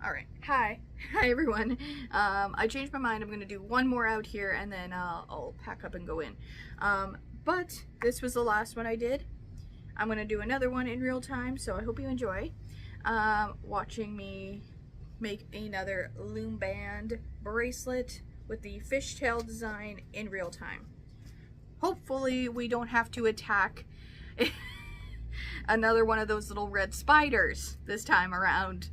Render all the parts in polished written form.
Alright, hi everyone. I changed my mind. I'm gonna do one more out here and then I'll pack up and go in. But this was the last one I did. I'm gonna do another one in real time, so I hope you enjoy watching me make another loom band bracelet with the fishtail design in real time. Hopefully we don't have to attack another one of those little red spiders this time around.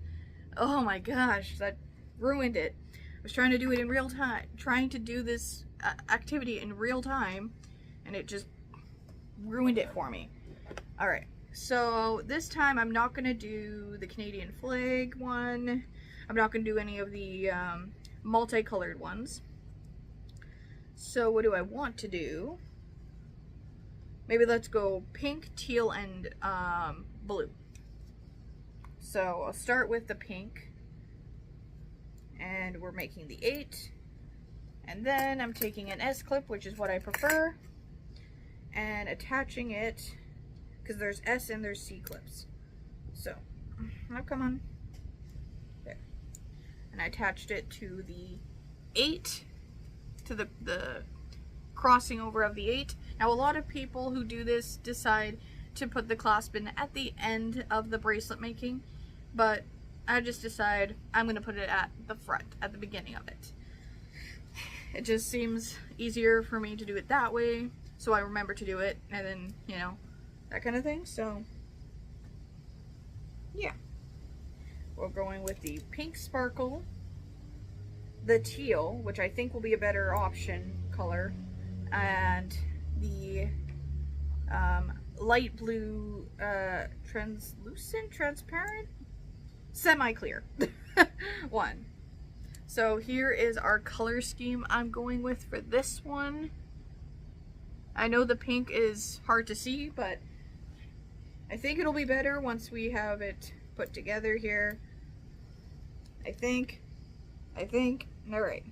Oh my gosh, that ruined it. I was trying to do it in real time, trying to do this activity in real time, and it just ruined it for me. Alright, so this time I'm not going to do the Canadian flag one. I'm not going to do any of the multicolored ones. So what do I want to do? Maybe let's go pink, teal, and blue. So I'll start with the pink, and we're making the 8, and then I'm taking an S-clip, which is what I prefer, and attaching it, because there's S and there's C clips. So, oh, come on, there. And I attached it to the 8, to the crossing over of the 8. Now a lot of people who do this decide to put the clasp in at the end of the bracelet making, but I just decide I'm going to put it at the front, at the beginning of it. It just seems easier for me to do it that way, so I remember to do it, and then, you know, that kind of thing. So yeah, we're going with the pink sparkle, the teal, which I think will be a better option color, and the light blue, transparent, semi-clear one. So here is our color scheme I'm going with for this one. I know the pink is hard to see, but I think it'll be better once we have it put together here. I think, alright.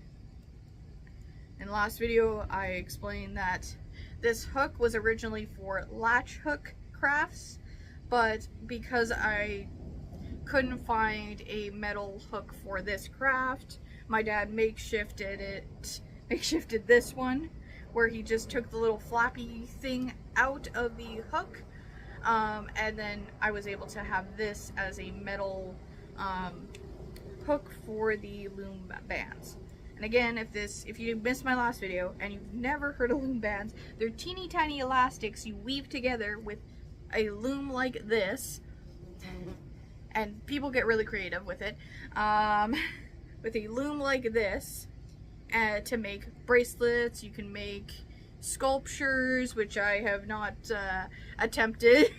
In the last video I explained that this hook was originally for latch hook crafts, but because I couldn't find a metal hook for this craft, my dad makeshifted this one, where he just took the little flappy thing out of the hook, and then I was able to have this as a metal hook for the loom bands. And again, if you missed my last video and you've never heard of loom bands, they're teeny tiny elastics you weave together with a loom like this, and people get really creative with it, with a loom like this, to make bracelets. You can make sculptures, which I have not attempted.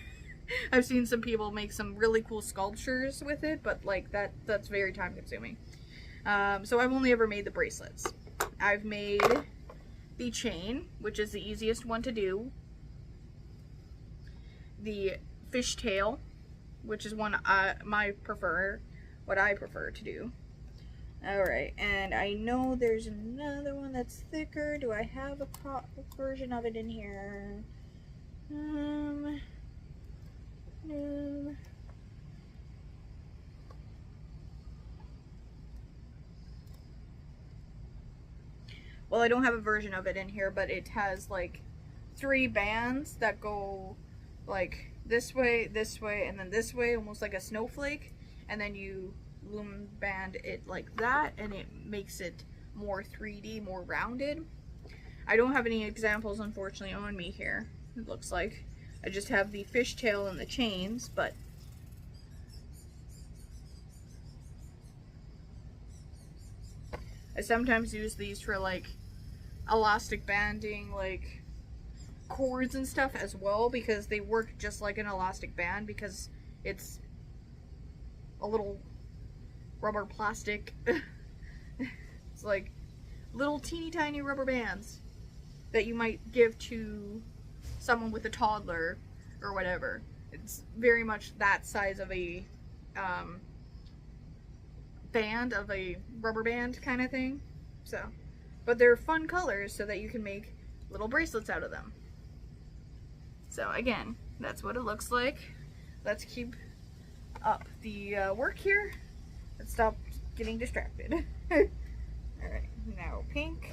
I've seen some people make some really cool sculptures with it, but like that's very time consuming. So I've only ever made the bracelets. I've made the chain, which is the easiest one to do, the fishtail, which is one what I prefer to do. Alright, and I know there's another one that's thicker. Do I have a version of it in here? No. Well, I don't have a version of it in here, but it has like 3 bands that go like this way, and then this way, almost like a snowflake, and then you loom band it like that, and it makes it more 3D, more rounded. I don't have any examples, unfortunately, on me here, it looks like. I just have the fishtail and the chains, but I sometimes use these for like elastic banding, like cords and stuff as well, because they work just like an elastic band, because it's a little rubber plastic. It's like little teeny tiny rubber bands that you might give to someone with a toddler or whatever. It's very much that size of a band, of a rubber band kind of thing. So, but they're fun colors so that you can make little bracelets out of them. So again, that's what it looks like. Let's keep up the work here. Let's stop getting distracted. Alright, now pink.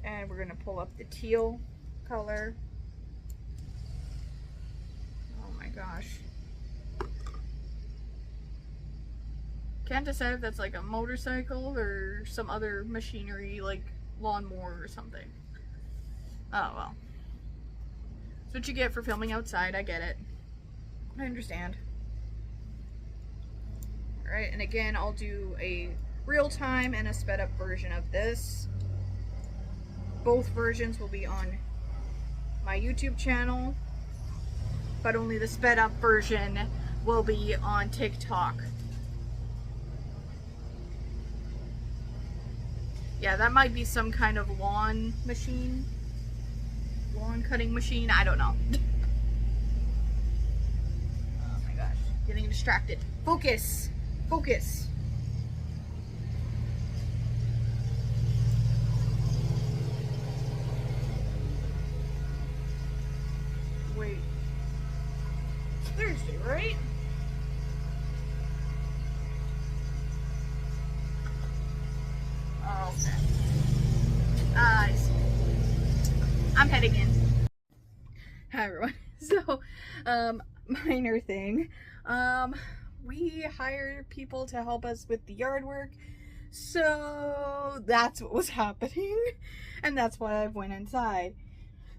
And we're gonna pull up the teal color. Oh my gosh. Can't decide if that's like a motorcycle or some other machinery, like lawnmower or something. Oh well. That's what you get for filming outside, I get it. I understand. Alright, and again, I'll do a real time and a sped up version of this. Both versions will be on my YouTube channel, but only the sped up version will be on TikTok. Yeah, that might be some kind of lawn machine. Lawn cutting machine, I don't know. Oh my gosh, getting distracted. Focus! Focus! Wait. It's Thursday, right? Oh, okay. I see. I'm heading in. Hi everyone. So, minor thing. We hired people to help us with the yard work. So that's what was happening. And that's why I went inside.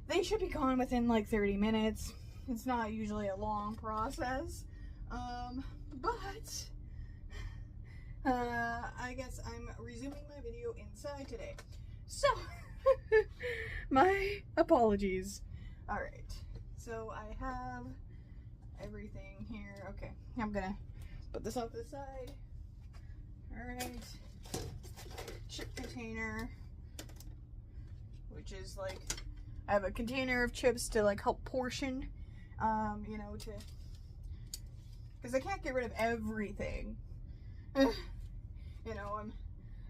They should be gone within like 30 minutes. It's not usually a long process. But I guess I'm resuming my video inside today. So, my apologies. Alright, so I have everything here. Okay, I'm gonna put this off to the side. Alright, chip container, which is like, I have a container of chips to like help portion, you know, because I can't get rid of everything. You know, I'm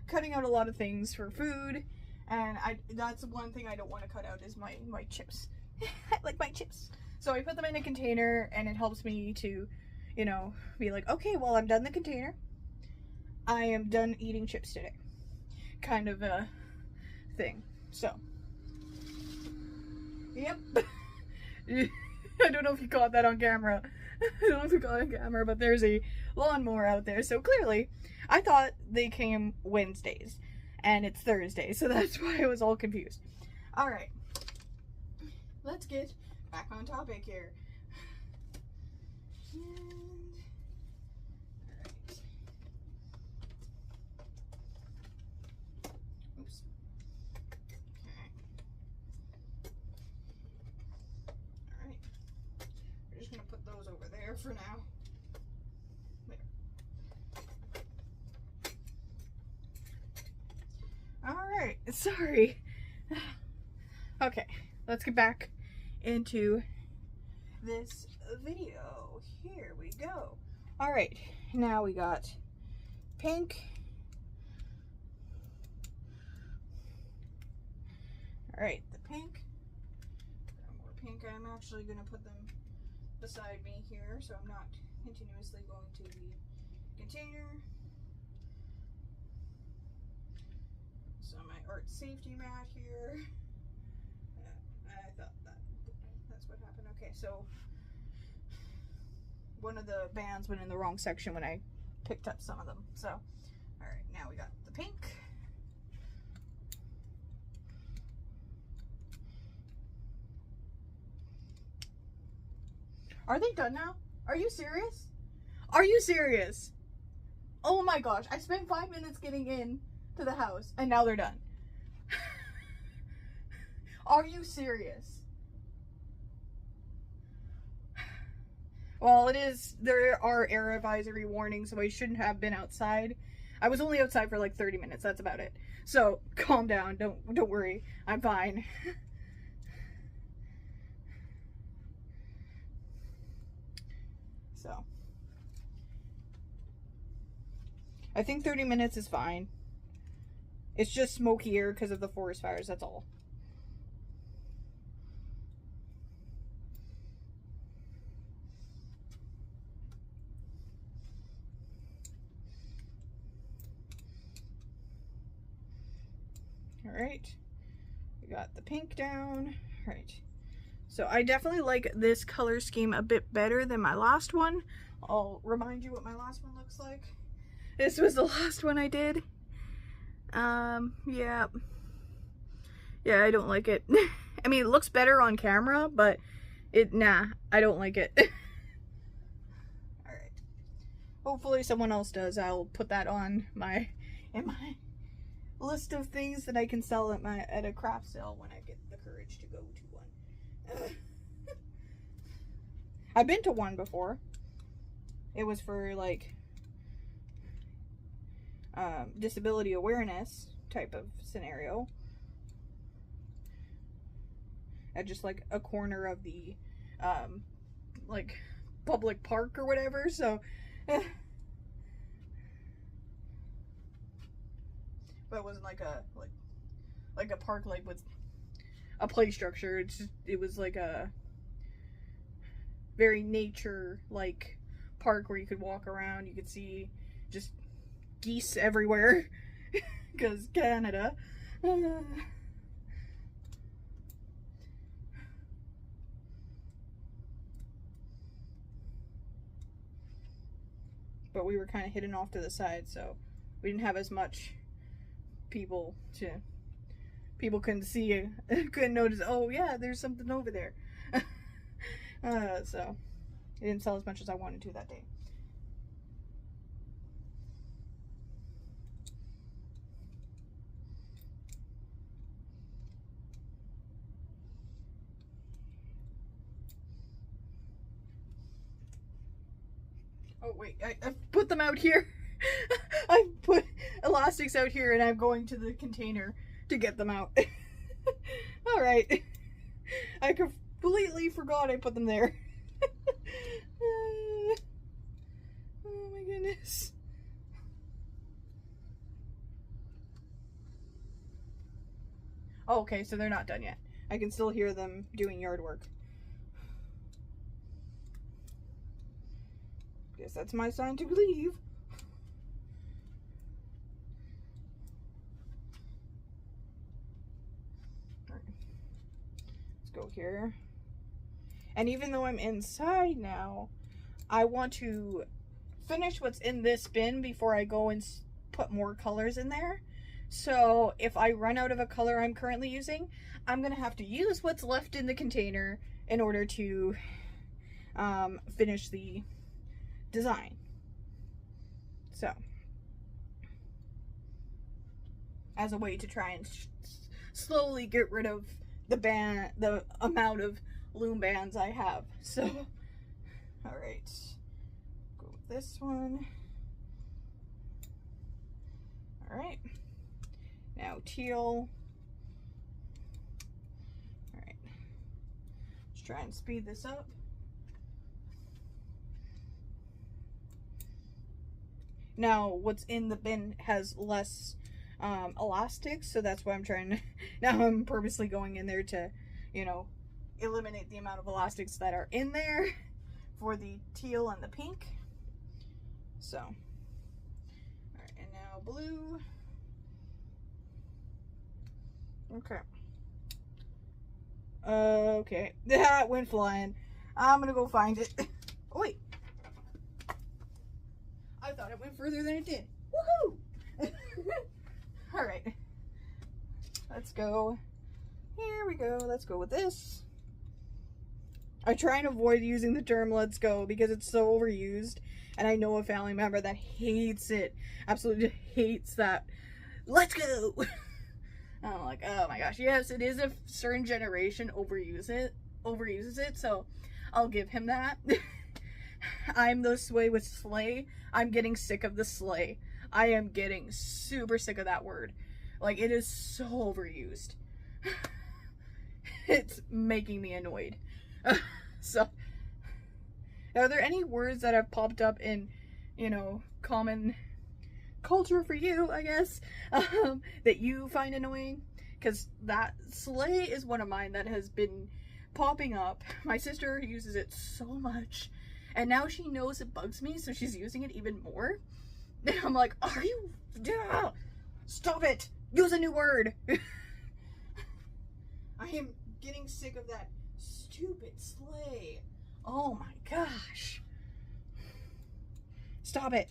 cutting out a lot of things for food, and that's one thing I don't want to cut out is my chips. I like my chips. So I put them in a container, and it helps me to, you know, be like, okay, well, I'm done the container. I am done eating chips today. Kind of a thing. So, yep. I don't know if you caught that on camera. I don't know if you caught it on camera, but there's a lawnmower out there. So clearly, I thought they came Wednesdays, and it's Thursday, so that's why I was all confused. Alright, let's get back on topic here. Alright. Oops. Okay. Alright. We're just gonna put those over there for now. Alright, sorry. Okay, let's get back into this video. Here we go. Alright, now we got pink. Alright, the pink. Got more pink. I'm actually going to put them beside me here so I'm not continuously going to the container. So my art safety mat here. I thought that's what happened. Okay, so one of the bands went in the wrong section when I picked up some of them. So, alright, now we got the pink. Are they done now? Are you serious? Are you serious? Oh my gosh, I spent 5 minutes getting in to the house, and now they're done. Are you serious? Well, there are air advisory warnings, so I shouldn't have been outside. I was only outside for like 30 minutes, that's about it. So, calm down, don't worry, I'm fine. So, I think 30 minutes is fine. It's just smokier because of the forest fires, that's all. All right, we got the pink down. All right, so I definitely like this color scheme a bit better than my last one. I'll remind you what my last one looks like. This was the last one I did. Yeah, I don't like it. I mean, it looks better on camera, but I don't like it. All right, hopefully someone else does. I'll put that on my list of things that I can sell at a craft sale when I get the courage to go to one. I've been to one before. It was for like disability awareness type of scenario at just like a corner of the like public park or whatever, so but it wasn't like a park like with a play structure. It was like a very nature like park where you could walk around, you could see just geese everywhere because Canada. But we were kind of hidden off to the side, so we didn't have as much people couldn't see, couldn't notice, oh yeah, there's something over there. So it didn't sell as much as I wanted to that day. Oh wait, I put them out here. I put elastics out here and I'm going to the container to get them out. Alright. I completely forgot I put them there. Oh my goodness. Oh, okay, so they're not done yet. I can still hear them doing yard work. Guess that's my sign to leave. All right. Let's go here. And even though I'm inside now, I want to finish what's in this bin before I go and put more colors in there. So if I run out of a color I'm currently using, I'm gonna have to use what's left in the container in order to finish the design. So as a way to try and slowly get rid of the amount of loom bands I have. So all right, go with this one. All right, now teal. All right, let's try and speed this up. Now, what's in the bin has less elastics, so that's why I'm trying to, now I'm purposely going in there to, you know, eliminate the amount of elastics that are in there for the teal and the pink. So, all right, and now blue. Okay. Okay, that went flying. I'm gonna go find it. Oh, wait. I thought it went further than it did. Woohoo! All right, let's go. Here we go. Let's go with this. I try and avoid using the term "let's go" because it's so overused, and I know a family member that hates it. Absolutely hates that. Let's go. I'm like, oh my gosh, yes, it is. A certain generation overuses it. So I'll give him that. I'm this way with sleigh. I'm getting sick of the sleigh. I am getting super sick of that word. Like, it is so overused. It's making me annoyed. So, are there any words that have popped up in, you know, common culture for you, I guess, that you find annoying? Because that sleigh is one of mine that has been popping up. My sister uses it so much. And now she knows it bugs me, so she's using it even more. And I'm like, are you? Stop it! Use a new word. I am getting sick of that stupid sleigh. Oh my gosh. Stop it.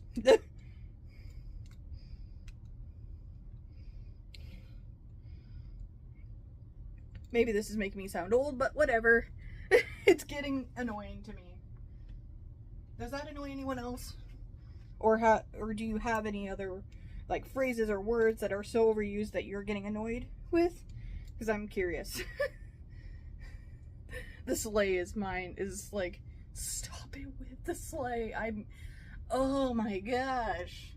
Maybe this is making me sound old, but whatever. It's getting annoying to me. Does that annoy anyone else? Or do you have any other like phrases or words that are so overused that you're getting annoyed with? Because I'm curious. The sleigh is mine. Is like, stop it with the sleigh. Oh my gosh.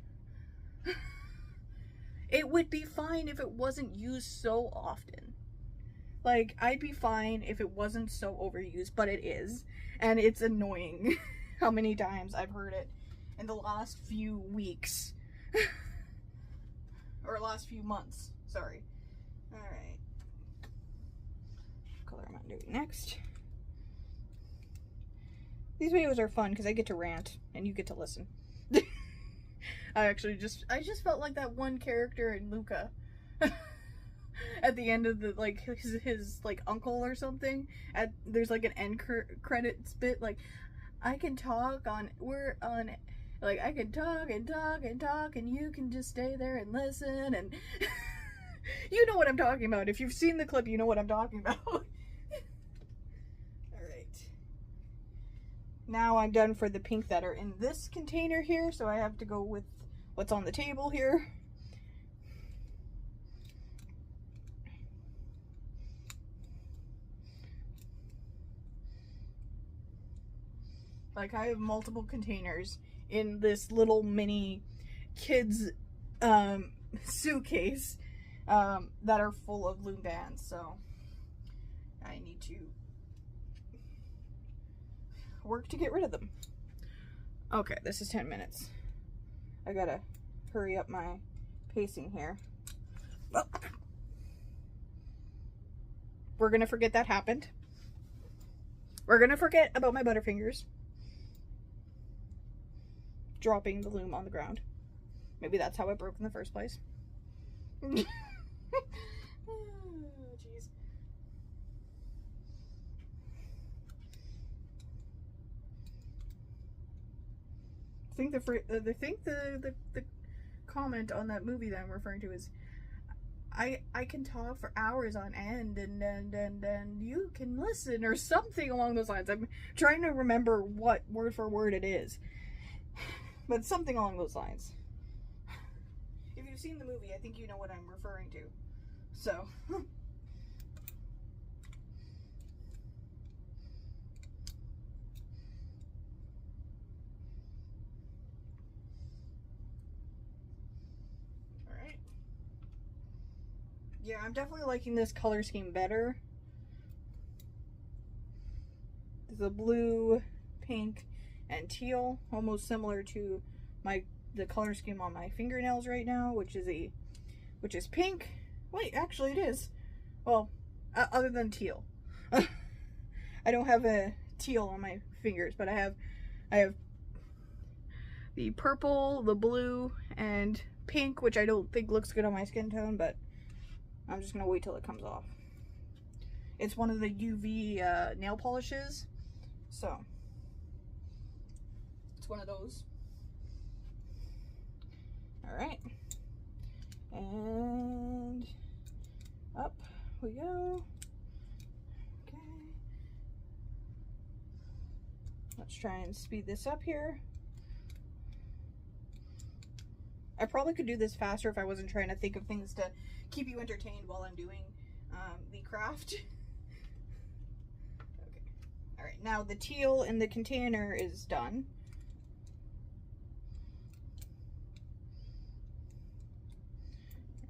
It would be fine if it wasn't used so often. Like, I'd be fine if it wasn't so overused, but it is. And it's annoying how many times I've heard it in the last few weeks. Or last few months. Sorry. Alright. What color am I doing next? These videos are fun because I get to rant and you get to listen. I just felt like that one character in Luca. At the end of the, like, his like uncle or something, there's like an end credits bit, like, I can talk on, like, I can talk and talk and talk and you can just stay there and listen, and you know what I'm talking about. If you've seen the clip, you know what I'm talking about. Alright. Now I'm done for the pink that are in this container here, so I have to go with what's on the table here. Like, I have multiple containers in this little mini kids suitcase that are full of loom bands, so I need to work to get rid of them. Okay, this is 10 minutes. I gotta hurry up my pacing here. Oh. We're gonna forget that happened. We're gonna forget about my butterfingers dropping the loom on the ground. Maybe that's how it broke in the first place. Oh, jeez. I think the comment on that movie that I'm referring to is, I can talk for hours on end and you can listen, or something along those lines. I'm trying to remember what word for word it is. But something along those lines. If you've seen the movie, I think you know what I'm referring to. So. Alright. Yeah, I'm definitely liking this color scheme better. The blue, pink, and teal, almost similar to the color scheme on my fingernails right now, which is pink. Wait, actually it is. Well, other than teal. I don't have a teal on my fingers, but I have the purple, the blue, and pink, which I don't think looks good on my skin tone, but I'm just gonna wait till it comes off. It's one of the UV nail polishes, so one of those. Alright. And up we go. Okay. Let's try and speed this up here. I probably could do this faster if I wasn't trying to think of things to keep you entertained while I'm doing the craft. Okay. Alright, now the teal in the container is done.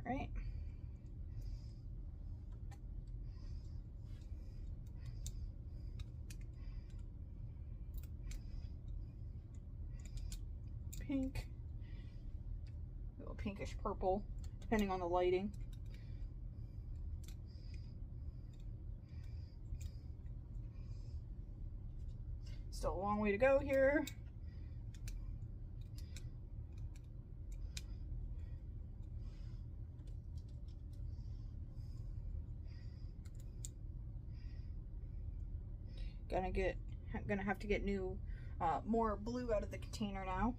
Right. Pink. A little pinkish purple, depending on the lighting. Still a long way to go here. gonna have to get new, more blue out of the container now.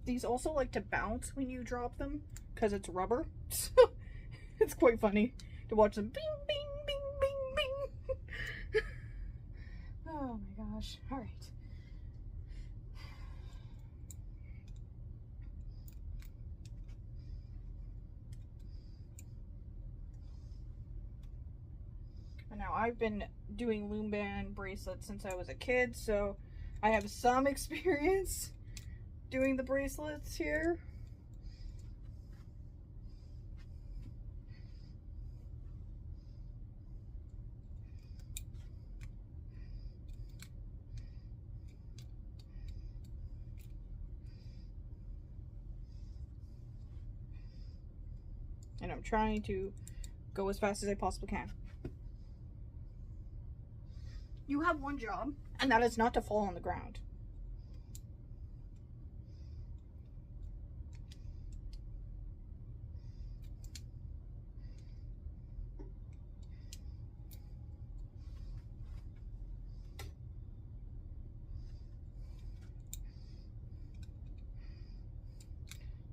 These also like to bounce when you drop them because it's rubber. So it's quite funny to watch them bing, bing, bing, bing, bing. Oh my gosh. All right. And now I've been doing loom band bracelets since I was a kid, so I have some experience doing the bracelets here. And I'm trying to go as fast as I possibly can. You have one job, and that is not to fall on the ground.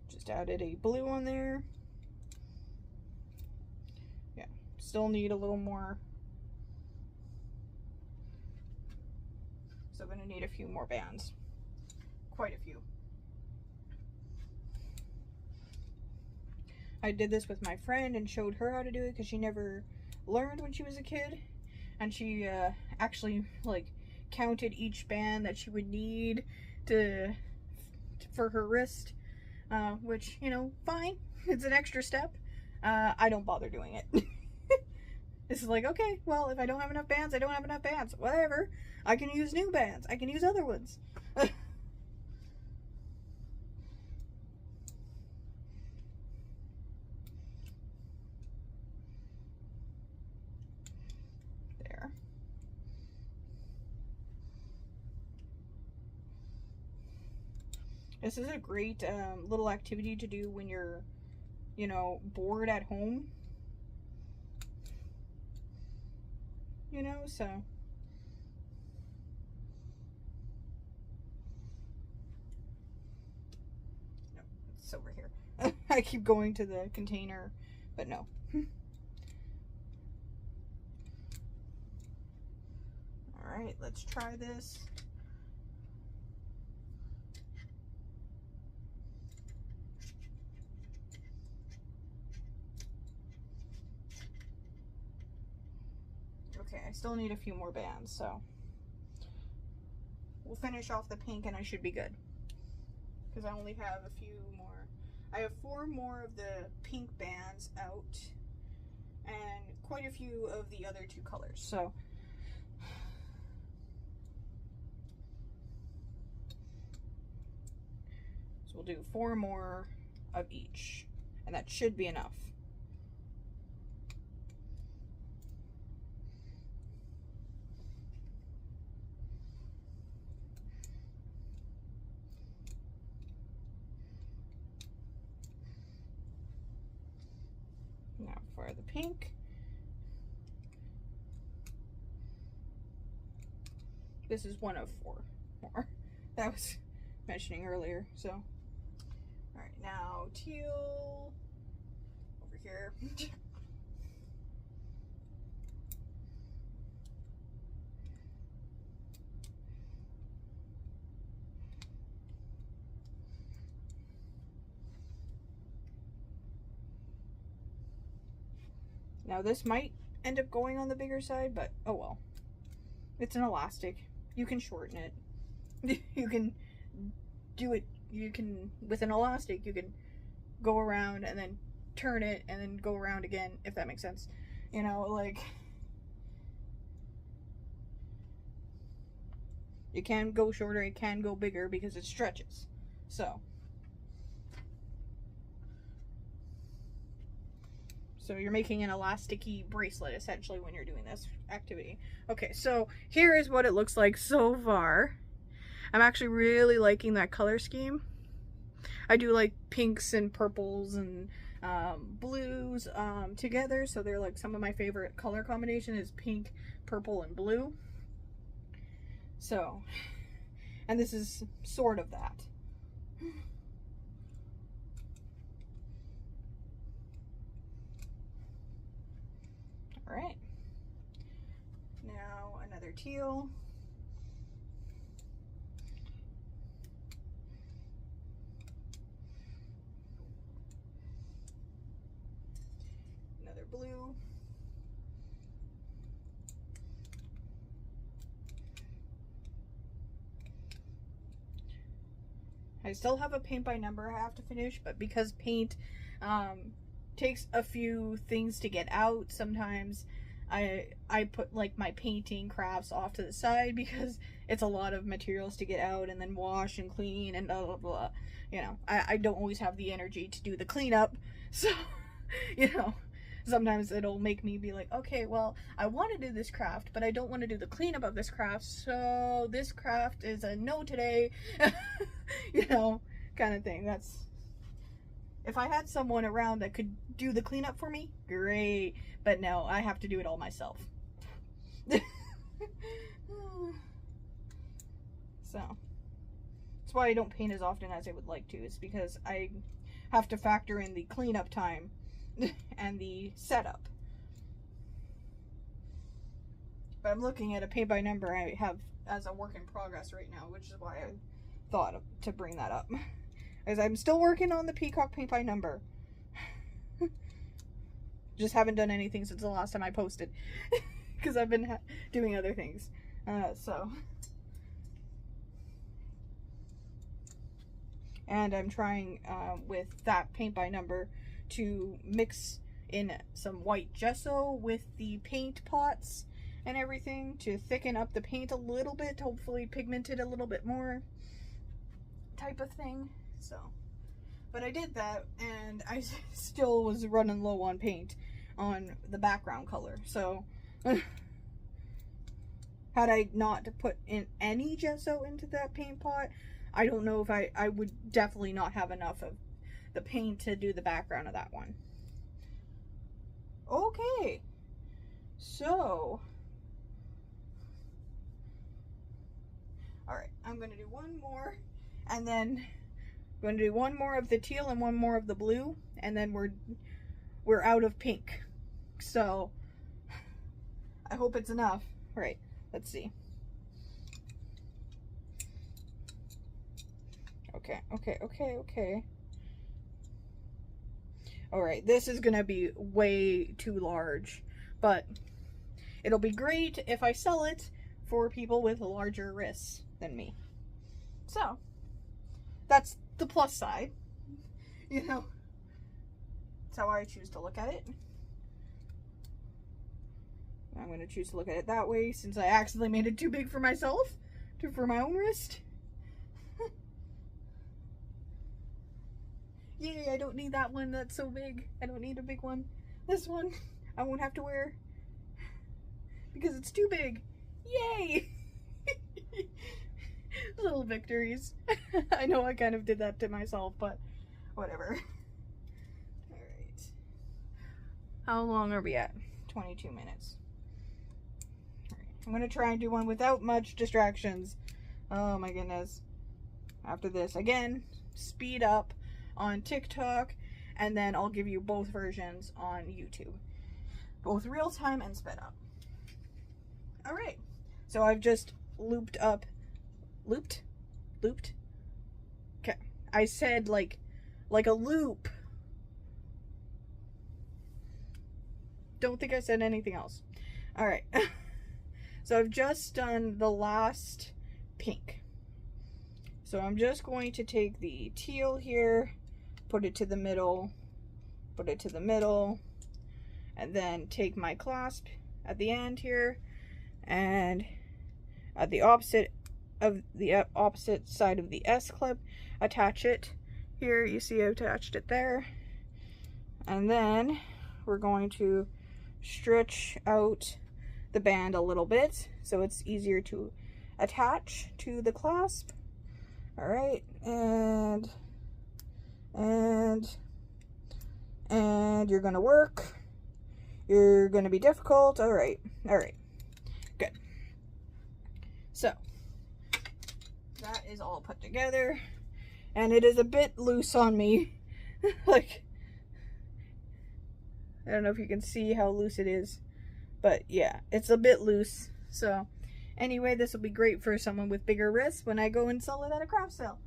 Just added a blue on there. Yeah, still need a little more. So I'm gonna need a few more bands. Quite a few. I did this with my friend and showed her how to do it because she never learned when she was a kid. And she actually like counted each band that she would need for her wrist. Which, you know, fine. It's an extra step. I don't bother doing it. This is like, okay, well, if I don't have enough bands, I don't have enough bands. Whatever. I can use new bands. I can use other ones. There. This is a great little activity to do when you're, you know, bored at home. You know, so. No, it's over here. I keep going to the container, but no. Alright, let's try this. Okay, I still need a few more bands, so we'll finish off the pink and I should be good. Because I only have a few more. I have 4 more of the pink bands out and quite a few of the other 2 colors. So we'll do 4 more of each, and that should be enough. Now for the pink. This is one of 4 more that I was mentioning earlier, so. Alright, now teal over here. Now this might end up going on the bigger side, but oh well. It's an elastic. You can shorten it. You can do it. You can, with an elastic, you can go around and then turn it and then go around again, if that makes sense. You know, like, it can go shorter, it can go bigger because it stretches. So So you're making an elasticy bracelet essentially when you're doing this activity. Okay, so here is what it looks like so far. I'm actually really liking that color scheme. I do like pinks and purples and blues together, so they're like some of my favorite color combination is pink, purple, and blue. So, and this is sort of that. All right, now another teal. Another blue. I still have a paint by number I have to finish, but because paint takes a few things to get out, sometimes I put like my painting crafts off to the side because it's a lot of materials to get out and then wash and clean and blah blah blah. You know, I don't always have the energy to do the cleanup, so you know, sometimes it'll make me be like, okay, well, I want to do this craft, but I don't want to do the cleanup of this craft, so this craft is a no today. You know, kind of thing. That's, if I had someone around that could do the cleanup for me, great, but no, I have to do it all myself. So that's why I don't paint as often as I would like to. It's because I have to factor in the cleanup time and the setup. But I'm looking at a paint by number I have as a work in progress right now, which is why I thought to bring that up, as I'm still working on the peacock paint by number. Just haven't done anything since the last time I posted because I've been doing other things. And I'm trying with that paint by number to mix in some white gesso with the paint pots and everything to thicken up the paint a little bit, hopefully pigment it a little bit more, type of thing. So, but I did that and I still was running low on paint on the background color. So had I not put in any gesso into that paint pot, I don't know if I would definitely not have enough of the paint to do the background of that one. Okay, so all right, I'm gonna do one more, and then I'm going to do one more of the teal and one more of the blue, and then we're out of pink. So I hope it's enough. All right, let's see. Okay. All right, this is gonna be way too large, but it'll be great if I sell it for people with larger wrists than me. So that's the plus side, you know. That's how I choose to look at it. I'm going to choose to look at it that way since I accidentally made it too big for myself, for my own wrist. Yay, I don't need that one, that's so big. I don't need a big one. This one I won't have to wear because it's too big. Yay! Little victories. I know I kind of did that to myself, but whatever. Alright. How long are we at? 22 minutes. Alright. I'm going to try and do one without much distractions. Oh my goodness. After this, again, speed up on TikTok, and then I'll give you both versions on YouTube. Both real time and sped up. Alright. So I've just looped. Okay. I said like a loop. Don't think I said anything else. Alright. So I've just done the last pink. So I'm just going to take the teal here, put it to the middle, and then take my clasp at the end here, and at the opposite side of the S clip, attach it here. You see I attached it there, and then we're going to stretch out the band a little bit so it's easier to attach to the clasp. All right, and you're gonna work. You're gonna be difficult. All right, good. So that is all put together, and it is a bit loose on me. Like, I don't know if you can see how loose it is, but yeah, it's a bit loose. So anyway, this will be great for someone with bigger wrists when I go and sell it at a craft sale.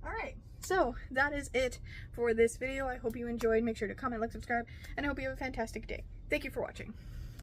All right, so that is it for this video. I hope you enjoyed. Make sure to comment, like, subscribe, and I hope you have a fantastic day. Thank you for watching.